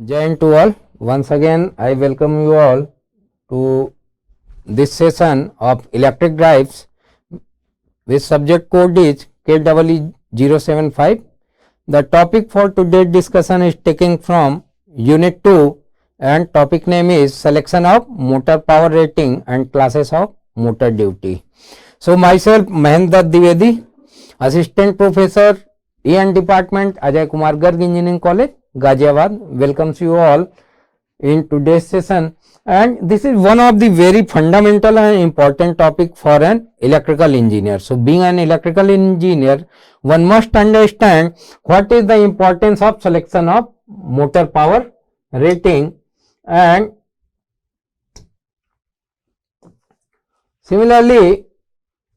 Jai to all. Once again, I welcome you all to this session of electric drives with subject code is KEE075. The topic for today's discussion is taken from Unit 2 and topic name is selection of motor power rating and classes of motor duty. So myself Mahendra Dwivedi, Assistant Professor E&N Department, Ajay Kumar Garg Engineering College, Ghaziabad, welcomes you all in today's session, and this is one of the very fundamental and important topic for an electrical engineer. So being an electrical engineer, one must understand what is the importance of selection of motor power rating, and similarly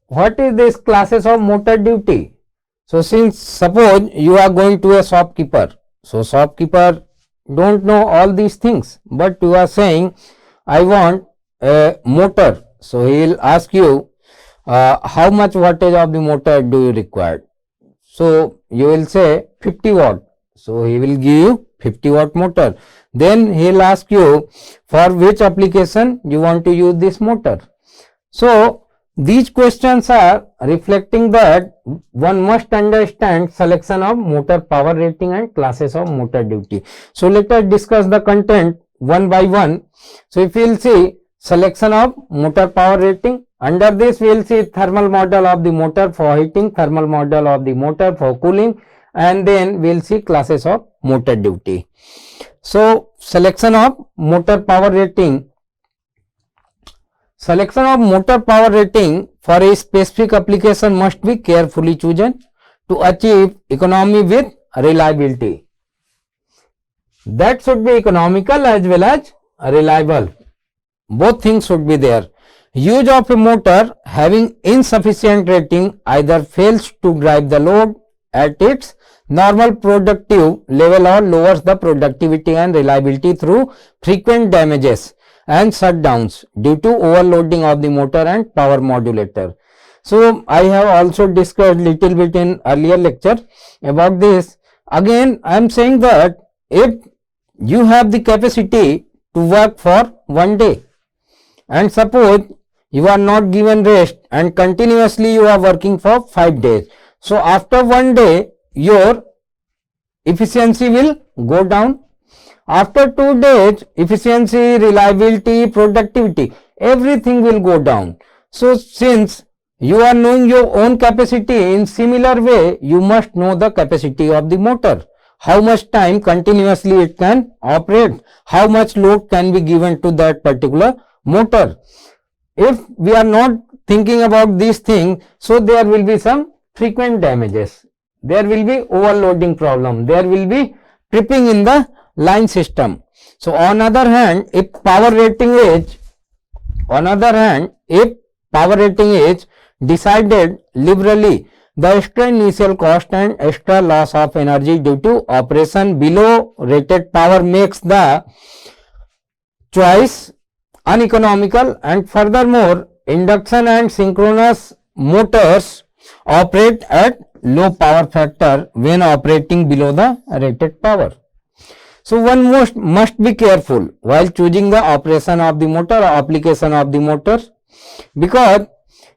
what is this classes of motor duty. So since suppose you are going to a shopkeeper, so shopkeeper don't know all these things, but you are saying I want a motor, so he will ask you how much wattage of the motor do you require. So you will say 50 watt, so he will give you 50 watt motor. Then he will ask you for which application you want to use this motor. So these questions are reflecting that one must understand selection of motor power rating and classes of motor duty. So let us discuss the content one by one. So if we will see selection of motor power rating, under this we will see thermal model of the motor for heating, thermal model of the motor for cooling, and then we will see classes of motor duty. So selection of motor power rating. Selection of motor power rating for a specific application must be carefully chosen to achieve economy with reliability. That should be economical as well as reliable. Both things should be there. Use of a motor having insufficient rating either fails to drive the load at its normal productive level or lowers the productivity and reliability through frequent damages and shutdowns due to overloading of the motor and power modulator. So I have also discussed little bit in earlier lecture about this. Again I am saying that if you have the capacity to work for one day and suppose you are not given rest and continuously you are working for 5 days, so after one day your efficiency will go down. After 2 days, efficiency, reliability, productivity, everything will go down. So since you are knowing your own capacity, in similar way you must know the capacity of the motor, how much time continuously it can operate, how much load can be given to that particular motor. If we are not thinking about these things, so there will be some frequent damages, there will be overloading problem, there will be tripping in the line system. So on other hand, if power rating is decided liberally, the extra initial cost and extra loss of energy due to operation below rated power makes the choice uneconomical, and furthermore induction and synchronous motors operate at low power factor when operating below the rated power. So one must be careful while choosing the operation of the motor or application of the motor, because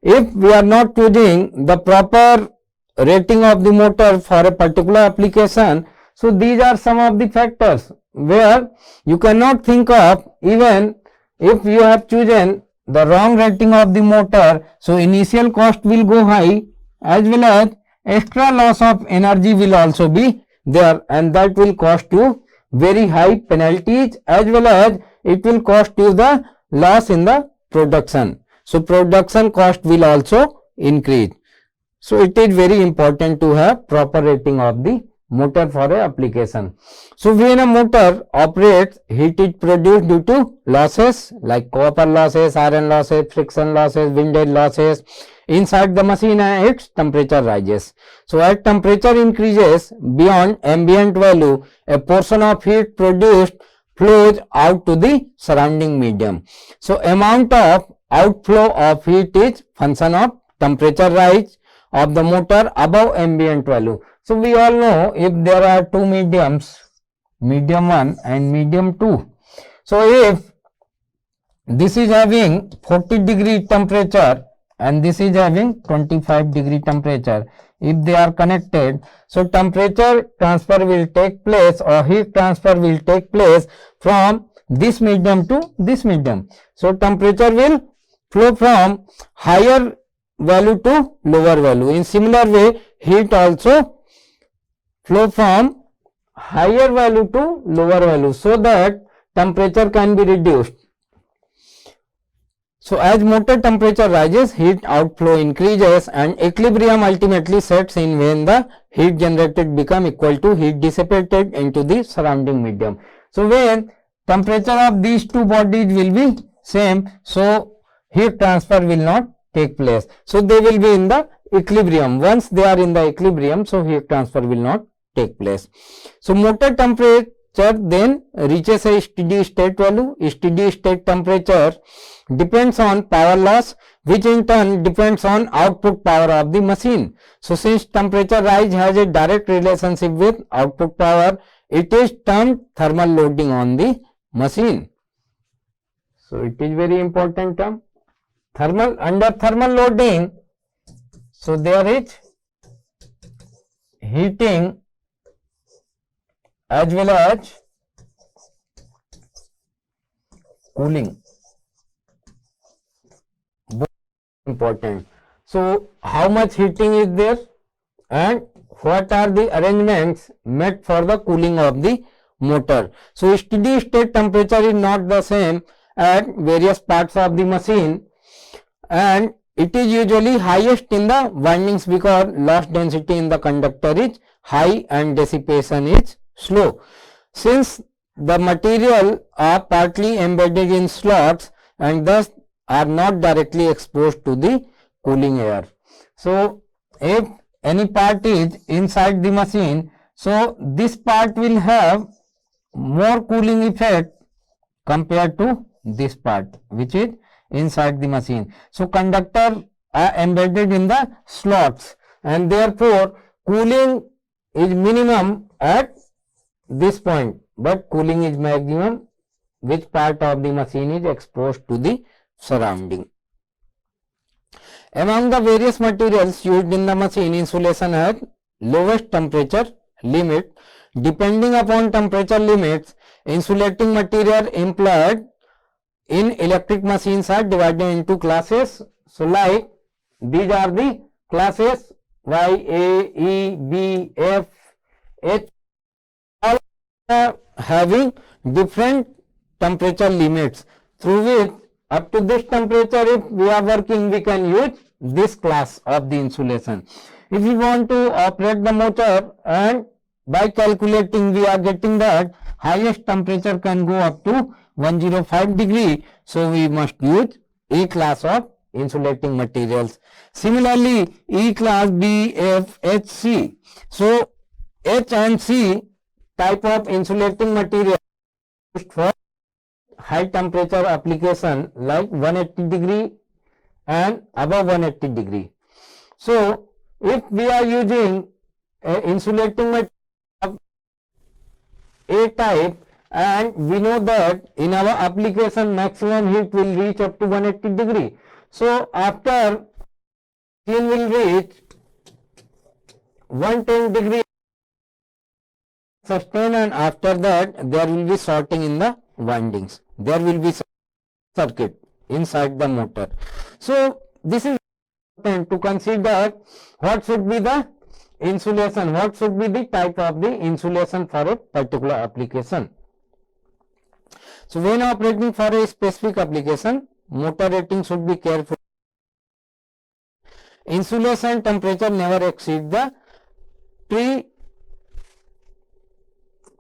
if we are not choosing the proper rating of the motor for a particular application, so these are some of the factors where you cannot think of. Even if you have chosen the wrong rating of the motor, so initial cost will go high as well as extra loss of energy will also be there, and that will cost you very high penalties as well as it will cost you the loss in the production. So production cost will also increase. So it is very important to have proper rating of the motor for a application. So when a motor operates, heat is produced due to losses like copper losses, iron losses, friction losses, windage losses inside the machine, and its temperature rises. So as temperature increases beyond ambient value, a portion of heat produced flows out to the surrounding medium. So amount of outflow of heat is function of temperature rise of the motor above ambient value. So we all know if there are two mediums, medium 1 and medium 2. So if this is having 40 degree temperature and this is having 25 degree temperature, if they are connected, so temperature transfer will take place or heat transfer will take place from this medium to this medium. So temperature will flow from higher value to lower value. In similar way, heat also flow from higher value to lower value, so that temperature can be reduced. So as motor temperature rises, heat outflow increases and equilibrium ultimately sets in when the heat generated become equal to heat dissipated into the surrounding medium. So when temperature of these two bodies will be same, so heat transfer will not take place. So they will be in the equilibrium. Once they are in the equilibrium, so heat transfer will not take place. So motor temperature then reaches a steady state value. Steady state temperature depends on power loss, which in turn depends on output power of the machine. So since temperature rise has a direct relationship with output power, it is termed thermal loading on the machine. So it is very important term. Under thermal loading, so there is heating as well as cooling. Both important. So how much heating is there and what are the arrangements made for the cooling of the motor. So steady state temperature is not the same at various parts of the machine, and it is usually highest in the windings because loss density in the conductor is high and dissipation is slow. Since the material are partly embedded in slots and thus are not directly exposed to the cooling air. So if any part is inside the machine, so this part will have more cooling effect compared to this part which is inside the machine. So conductor are embedded in the slots and therefore cooling is minimum at this point, but cooling is maximum which part of the machine is exposed to the surrounding. Among the various materials used in the machine, insulation has lowest temperature limit. Depending upon temperature limits, insulating material employed in electric machines are divided into classes. So like these are the classes Y, A, E, B, F, H, all are having different temperature limits, through which up to this temperature if we are working, we can use this class of the insulation. If we want to operate the motor, and by calculating we are getting that highest temperature can go up to 105 degree, so we must use A class of insulating materials. Similarly, E class, B, F, H, C. So H and C type of insulating material used for high temperature application like 180 degree and above 180 degree. So if we are using insulating material of A type, and we know that in our application maximum heat will reach up to 180 degree. So after machine will reach 110 degree sustain, and after that there will be sorting in the windings. There will be circuit inside the motor. So this is important to consider what should be the insulation, what should be the type of the insulation for a particular application. So when operating for a specific application, motor rating should be careful. Insulation temperature never exceed the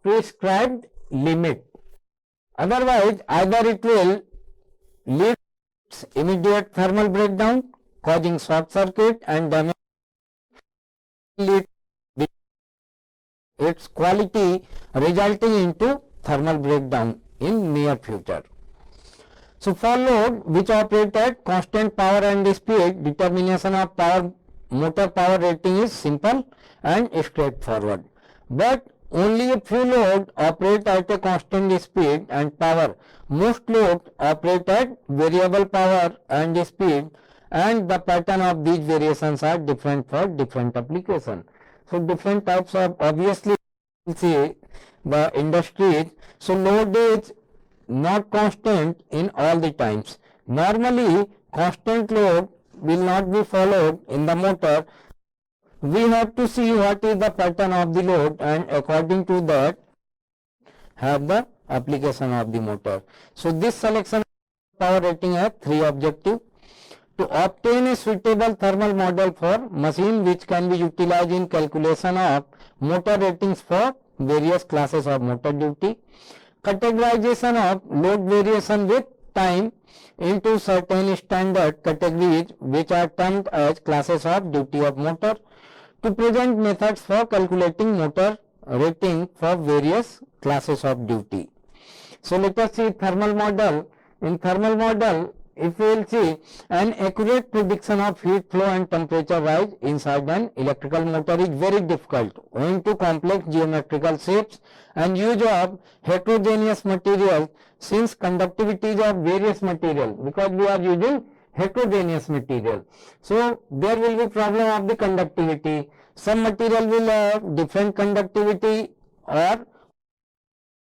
prescribed limit. Otherwise, either it will lead to immediate thermal breakdown causing short circuit and damage, lead its quality resulting into thermal breakdown in near future. So for load which operate at constant power and speed, determination of motor power rating is simple and straightforward. But only a few loads operate at a constant speed and power. Most loads operate at variable power and speed, and the pattern of these variations are different for different application. So different types of, obviously see the industries. So load is not constant in all the times. Normally constant load will not be followed in the motor. We have to see what is the pattern of the load, and according to that have the application of the motor. So this selection power rating has three objectives: to obtain a suitable thermal model for machine which can be utilized in calculation of motor ratings for various classes of motor duty, categorization of load variation with time into certain standard categories which are termed as classes of duty of motor, to present methods for calculating motor rating for various classes of duty. So let us see thermal model. In thermal model, if we will see, an accurate prediction of heat flow and temperature rise inside an electrical motor is very difficult owing to complex geometrical shapes and use of heterogeneous materials, since conductivity is of various material, because we are using heterogeneous material. So there will be problem of the conductivity. Some material will have different conductivity, or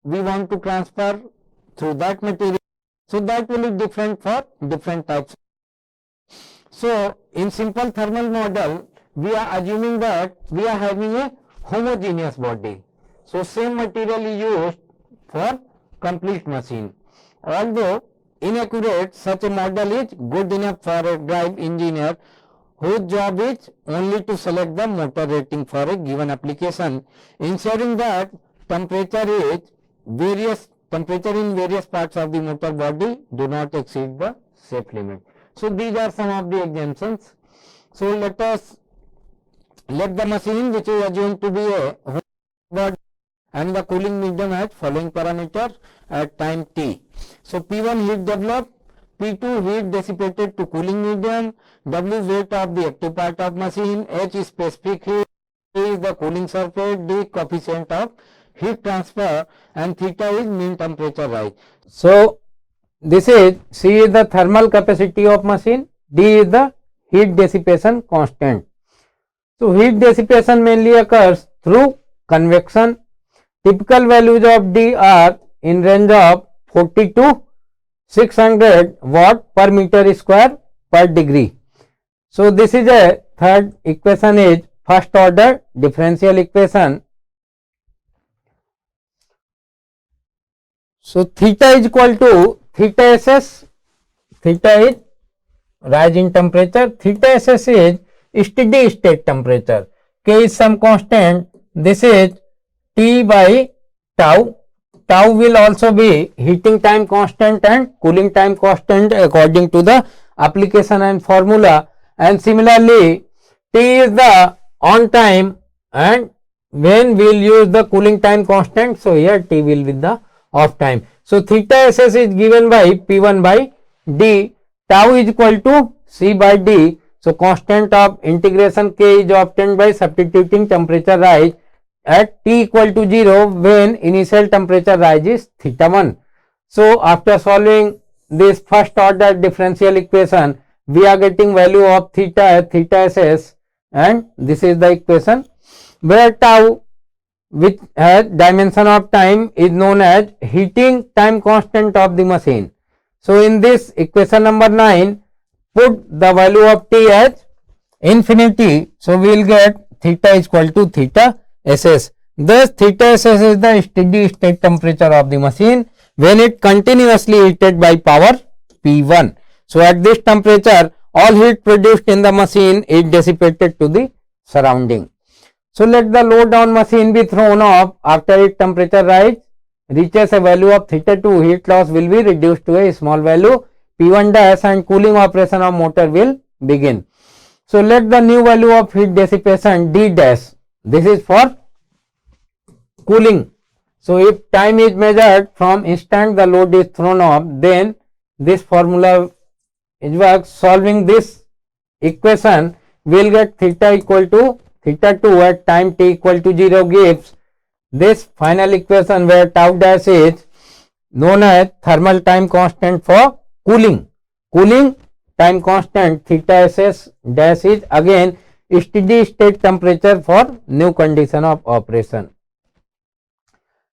we want to transfer through that material. So that will be different for different types. So in simple thermal model, we are assuming that we are having a homogeneous body. So same material is used for complete machine. Although inaccurate, such a model is good enough for a drive engineer whose job is only to select the motor rating for a given application, ensuring that temperature in various parts of the motor body do not exceed the safe limit. So these are some of the exemptions. So let the machine which is assumed to be a home body and the cooling medium has following parameters at time t. So P1 heat developed, P2 heat dissipated to cooling medium, W weight of the active part of machine, H is specific heat, A is the cooling surface, D coefficient of heat transfer, and theta is mean temperature rise. So this is, C is the thermal capacity of machine, D is the heat dissipation constant. So heat dissipation mainly occurs through convection. Typical values of D are in range of 40 to 600 watt per meter square per degree. So this is a third equation is first order differential equation. So theta is equal to theta SS, theta is rise in temperature, theta SS is steady state temperature, K is some constant, this is T by tau. Tau will also be heating time constant and cooling time constant according to the application and formula, and similarly T is the on time, and when we will use the cooling time constant, so here T will be the off time. So theta SS is given by P1 by D, tau is equal to C by D. So constant of integration K is obtained by substituting temperature rise at t equal to 0 when initial temperature rise is theta 1. So after solving this first order differential equation, we are getting value of theta at theta SS, and this is the equation where tau, which has dimension of time, is known as heating time constant of the machine. So in this equation number 9, put the value of t as infinity, so we will get theta is equal to theta SS. Thus theta SS is the steady state temperature of the machine when it continuously heated by power P1. So at this temperature, all heat produced in the machine is dissipated to the surrounding. So let the load on machine be thrown off after its temperature rise reaches a value of theta 2, heat loss will be reduced to a small value P1 dash, and cooling operation of motor will begin. So let the new value of heat dissipation D dash, this is for cooling. So if time is measured from instant the load is thrown off, then this formula is works. Solving this equation, we will get theta equal to theta 2 at time t equal to 0 gives this final equation where tau dash is known as thermal time constant for cooling. Cooling time constant theta SS dash is again steady state temperature for new condition of operation.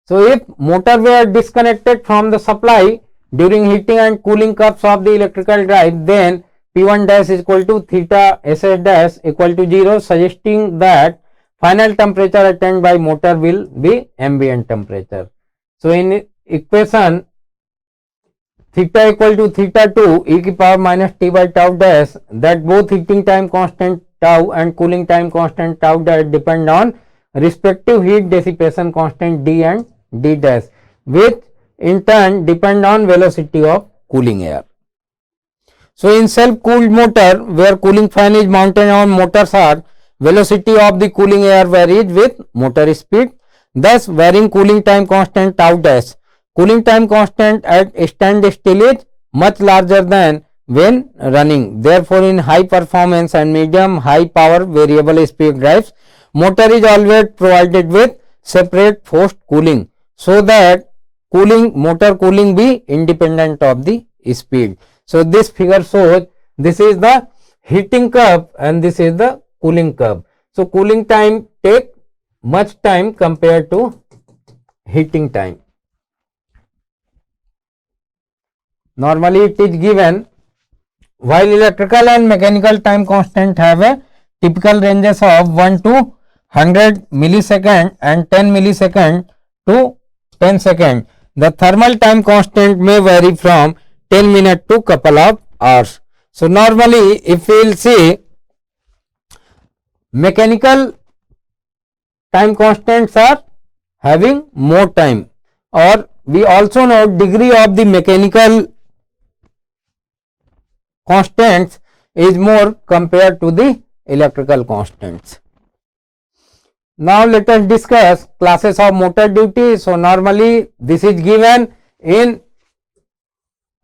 So if motor were disconnected from the supply during heating and cooling curves of the electrical drive, then P1 dash is equal to theta SS dash equal to 0, suggesting that final temperature attained by motor will be ambient temperature. So in equation theta equal to theta 2 e की power minus t by tau dash, that both heating time constant tau and cooling time constant tau dash depend on respective heat dissipation constant d and d dash, which in turn depend on velocity of cooling air. So in self-cooled motor where cooling fan is mounted on motor shaft, velocity of the cooling air varies with motor speed, thus varying cooling time constant tau dash. Cooling time constant at standstill is much larger than when running. Therefore, in high performance and medium high power variable speed drives, motor is always provided with separate forced cooling, so that motor cooling be independent of the speed. So this figure shows this is the heating curve and this is the cooling curve. So cooling time take much time compared to heating time. Normally it is given, while electrical and mechanical time constant have a typical ranges of 1 to 100 millisecond and 10 millisecond to 10 second. The thermal time constant may vary from 10 minutes to couple of hours. So normally if we will see mechanical time constants are having more time, or we also know degree of the mechanical constants is more compared to the electrical constants. Now let us discuss classes of motor duty. So normally this is given in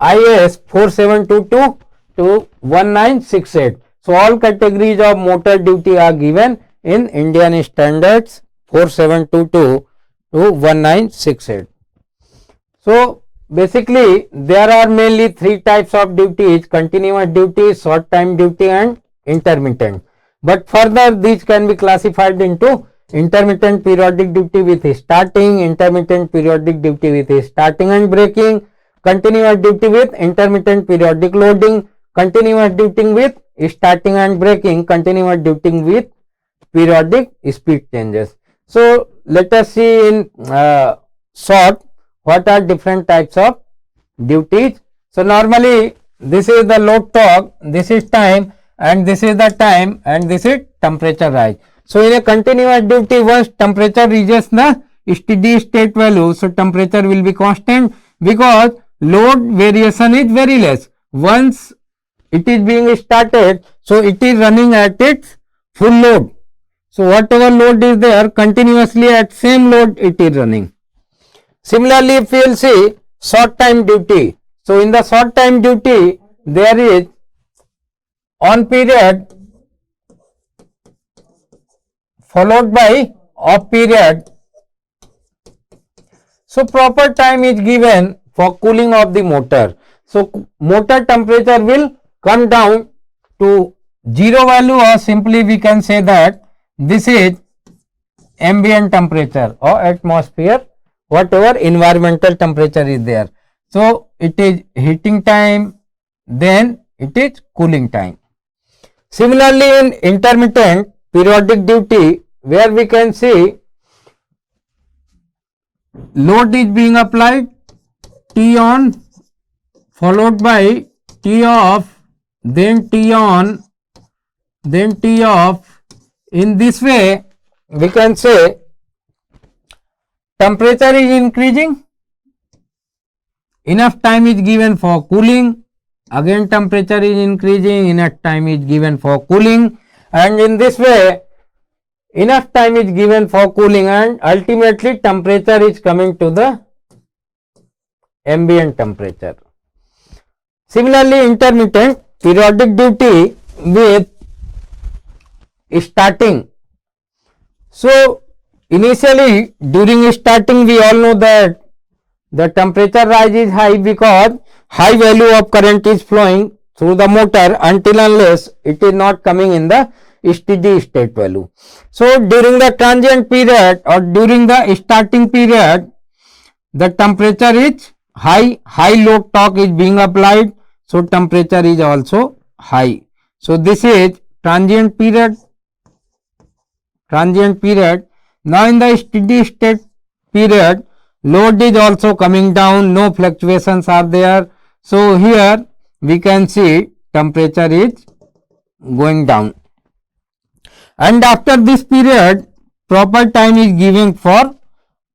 IS 4722 to 1968. So all categories of motor duty are given in Indian standards 4722 to 1968. So basically there are mainly three types of duties: continuous duty, short time duty and intermittent. But further these can be classified into intermittent periodic duty with starting, intermittent periodic duty with starting and breaking, continuous duty with intermittent periodic loading, continuous duty with starting and breaking, continuous duty with periodic speed changes. So let us see in short what are different types of duties. So normally this is the load torque, this is time, and this is the time, and this is temperature rise. So in a continuous duty, once temperature reaches the steady state value, so temperature will be constant because load variation is very less. Once it is being started, so it is running at its full load. So whatever load is there, continuously at same load it is running. Similarly, if we will see short time duty, so in the short time duty there is on period followed by off period. So proper time is given for cooling of the motor. So motor temperature will come down to zero value, or simply we can say that this is ambient temperature or atmosphere, whatever environmental temperature is there. So it is heating time, then it is cooling time. Similarly, in intermittent periodic duty, where we can see load is being applied, T on followed by T off, then T on, then T off. In this way we can say temperature is increasing, enough time is given for cooling, again temperature is increasing, enough time is given for cooling, and in this way enough time is given for cooling, and ultimately temperature is coming to the ambient temperature. Similarly, intermittent periodic duty with starting. So initially during starting we all know that the temperature rise is high because high value of current is flowing through the motor until unless it is not coming in the steady state value. So during the transient period or during the starting period, the temperature is high, high load torque is being applied, so temperature is also high. So this is transient period. Now in the steady state period, load is also coming down, no fluctuations are there. So here we can see temperature is going down. And after this period, proper time is given for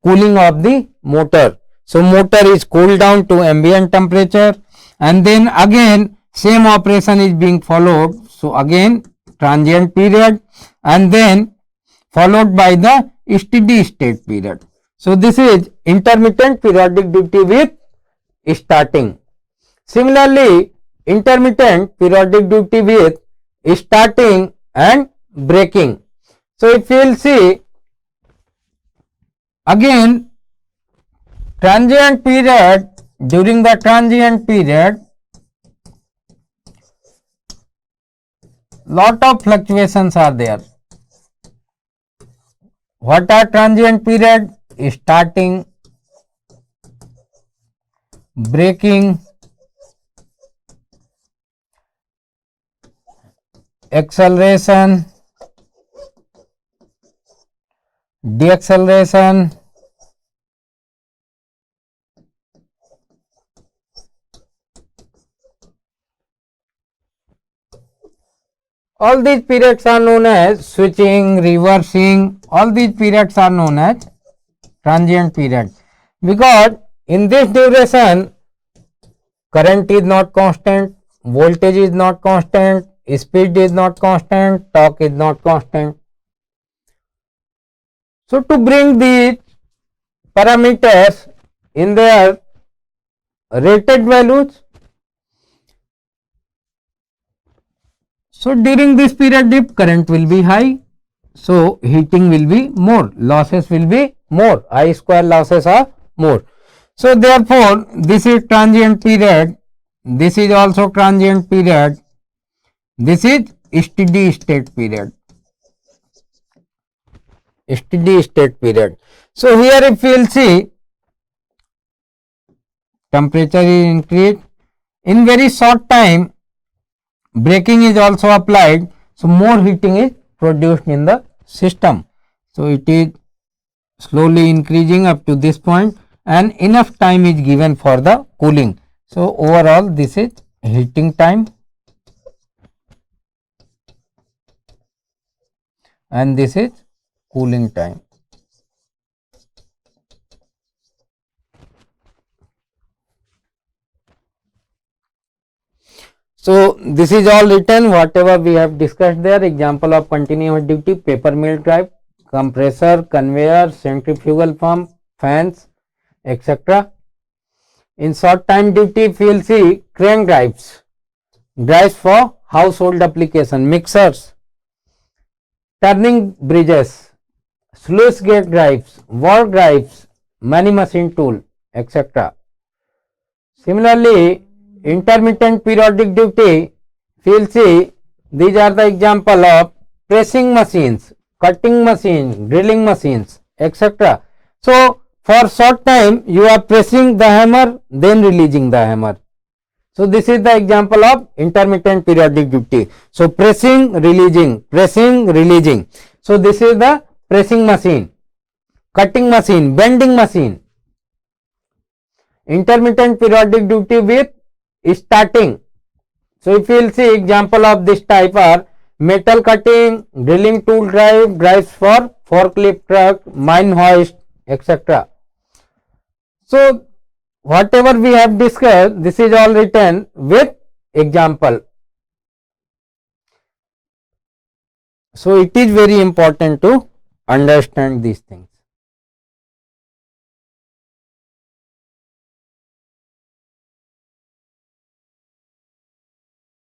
cooling of the motor. So motor is cooled down to ambient temperature, and then again same operation is being followed. So again transient period, and then followed by the steady state period. So this is intermittent periodic duty with starting. Similarly, intermittent periodic duty with starting and breaking. So if you will see again transient period, during the transient period lot of fluctuations are there. What are transient period? Starting, breaking, acceleration, deceleration, all these periods are known as switching, reversing, all these periods are known as transient period, because in this duration current is not constant, voltage is not constant, speed is not constant, torque is not constant. So to bring these parameters in their rated values, so during this period if current will be high, so heating will be more, losses will be more, I square losses are more. So therefore this is transient period, this is also transient period, this is steady state period. Steady state period. So here if you will see, temperature is increased, in very short time braking is also applied, so more heating is produced in the system. So it is slowly increasing up to this point, and enough time is given for the cooling. So overall this is heating time, and this is cooling time. So this is all written, whatever we have discussed there. Example of continuous duty: paper mill drive, compressor, conveyor, centrifugal pump, fans, etc. In short time duty, if you will see, crane drives, drives for household application, mixers, turning bridges, sluice gate drives, valve drives, many machine tool, etc. Similarly, intermittent periodic duty, we will see, these are the example of pressing machines, cutting machines, drilling machines, etc. So for short time you are pressing the hammer, then releasing the hammer. So this is the example of intermittent periodic duty. So pressing, releasing, pressing, releasing. So this is the pressing machine, cutting machine, bending machine. Intermittent periodic duty with starting. So if you will see, example of this type are metal cutting, drilling tool drive, drives for forklift truck, mine hoist, etc. So whatever we have discussed, this is all written with example. So it is very important to understand these things.